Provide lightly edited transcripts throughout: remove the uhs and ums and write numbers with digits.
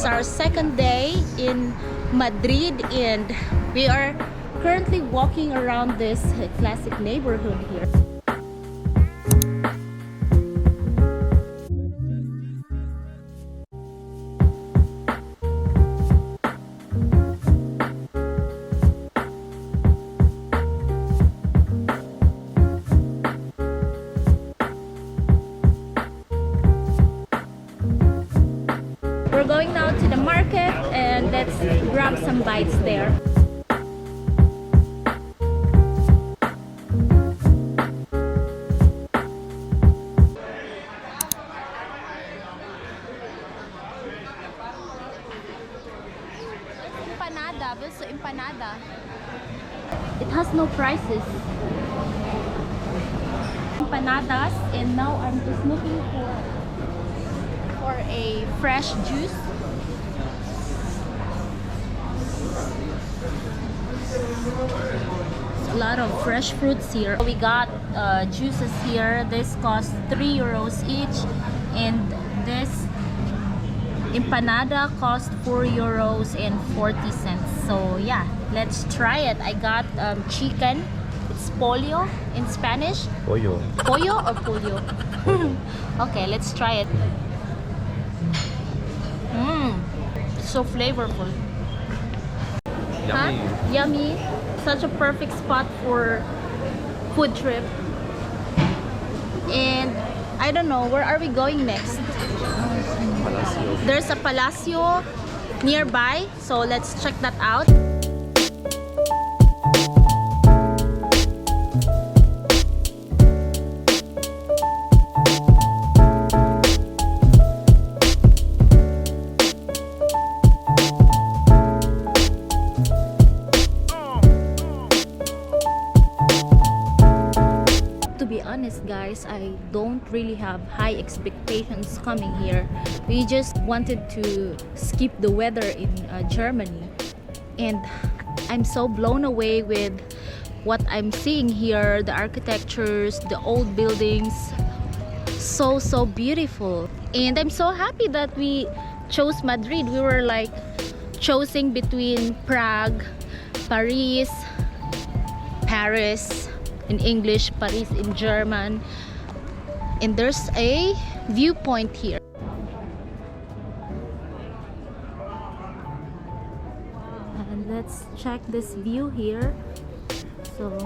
is our second day in Madrid, and we are currently walking around this classic neighborhood here. We're going now to the market and let's grab some bites there. Empanada, also empanada. It has no prices. Empanadas, and now I'm just looking for a fresh juice. A lot of fresh fruits here. We got juices here. This costs 3 euros each, and this empanada cost 4 euros and 40 cents. So yeah, let's try it. I got chicken. It's pollo in Spanish. Pollo. Pollo or pollo? Okay, let's try it. So flavorful. Yummy. Huh? Yummy. Such a perfect spot for food trip. And I don't know, where are we going next? Palacio. There's a palacio nearby, so let's check that out. To be honest guys, I don't really have high expectations coming here. We just wanted to skip the weather in Germany, and I'm so blown away with what I'm seeing here. The architectures, the old buildings, so beautiful. And I'm so happy that we chose Madrid. We were like choosing between Prague, Paris in English, Paris in German, and there's a viewpoint here. And let's check this view here. So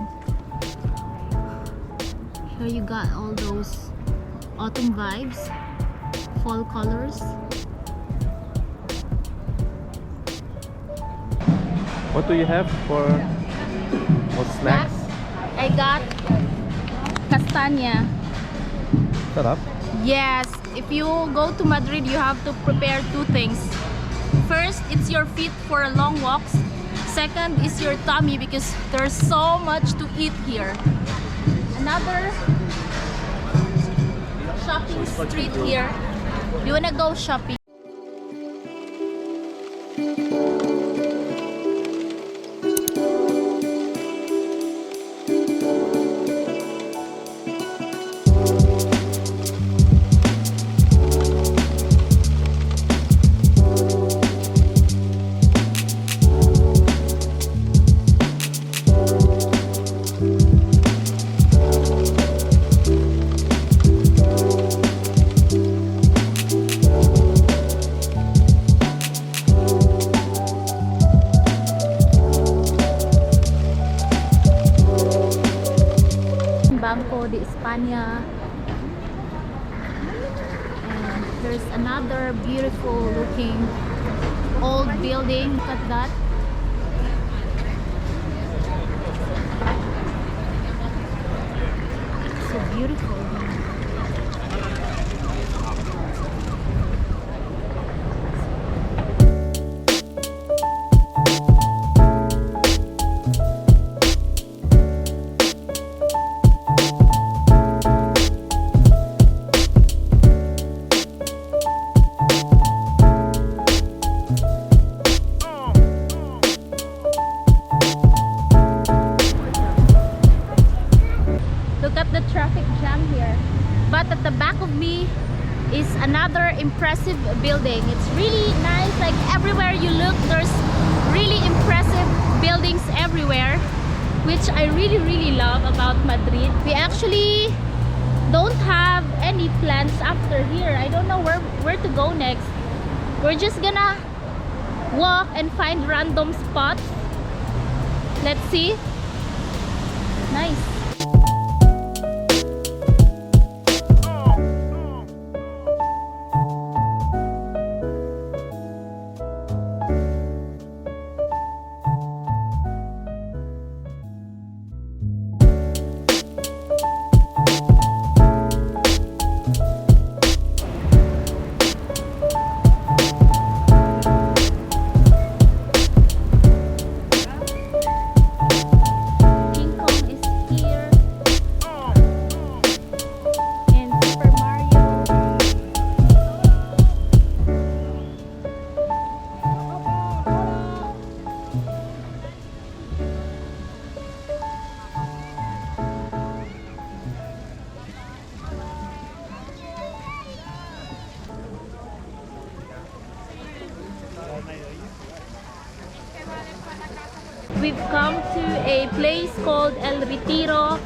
here you got all those autumn vibes, fall colors. What do you have for snacks? I got castanya. Sarap. Yes, if you go to Madrid, you have to prepare two things. First, it's your feet for long walks. Second is your tummy, because there's so much to eat here. Another shopping street here. You wanna go shopping? Banco de España, and there's another beautiful looking old building. Look at that. So beautiful. Look at the traffic jam here. But at the back of me, is another impressive building. It's really nice. Like everywhere you look, there's really impressive buildings everywhere, which I really love about Madrid. We actually don't have any plans after here. I don't know where to go next. We're just gonna walk and find random spots. Let's see. Nice. We've come to a place called El Retiro.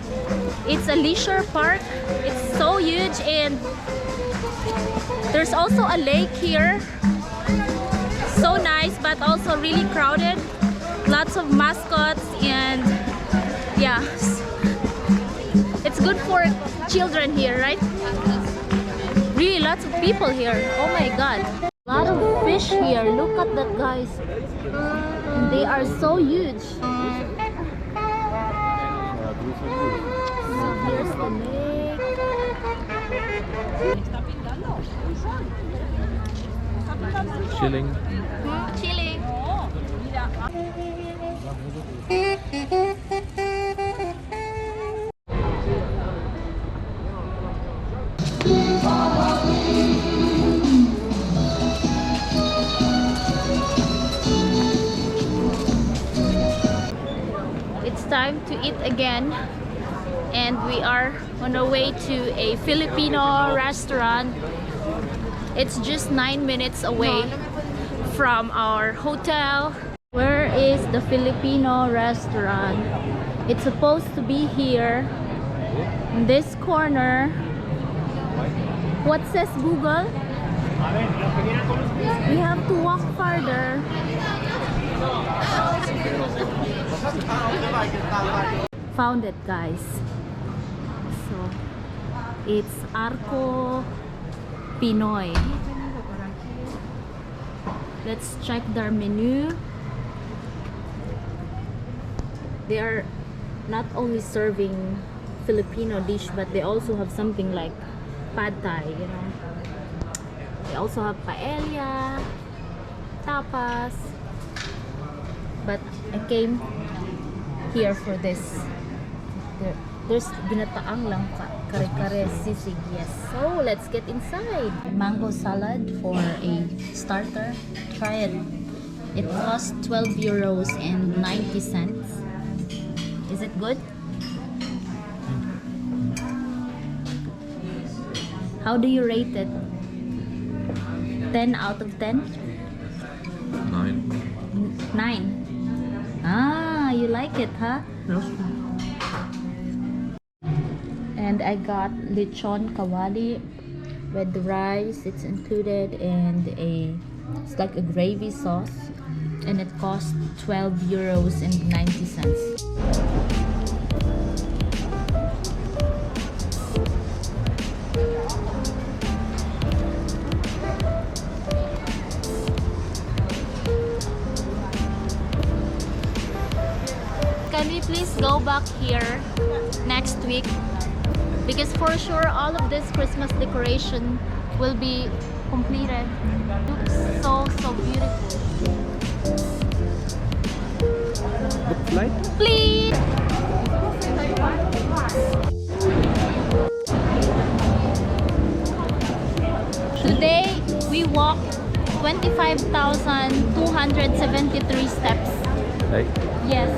It's a leisure park. It's so huge, and there's also a lake here. So nice, but also really crowded. Lots of mascots, and yeah, it's good for children here, right? Really lots of people here. Oh my god. A lot of fish here. Look at that, guys. And they are so huge. So here's the lake. Chilling. Chilling. It's time to eat again, and we are on our way to a Filipino restaurant. It's just 9 minutes away from our hotel. Where is the Filipino restaurant? It's supposed to be here in this corner. What says Google? We have to walk farther. Found it, guys. So it's Arco Pinoy. Let's check their menu. They are not only serving Filipino dish, but they also have something like pad thai, you know. They also have paella, tapas. But I came here for this. There's ginataang lang kare-kare sisig, yes. So let's get inside. Mango salad for a starter. Try it. It costs 12 euros and 90 cents. Is it good? How do you rate it? 10 out of 10? 9. 9. Ah, you like it, huh? Yes. And I got lechon kawali with the rice. It's included, and it's like a gravy sauce, and it cost 12 euros and 90 cents. Can we please go back here next week? Because for sure all of this Christmas decoration will be completed. Looks so beautiful. Looks like? Please! Today we walked 25,273 steps. Like? Yes.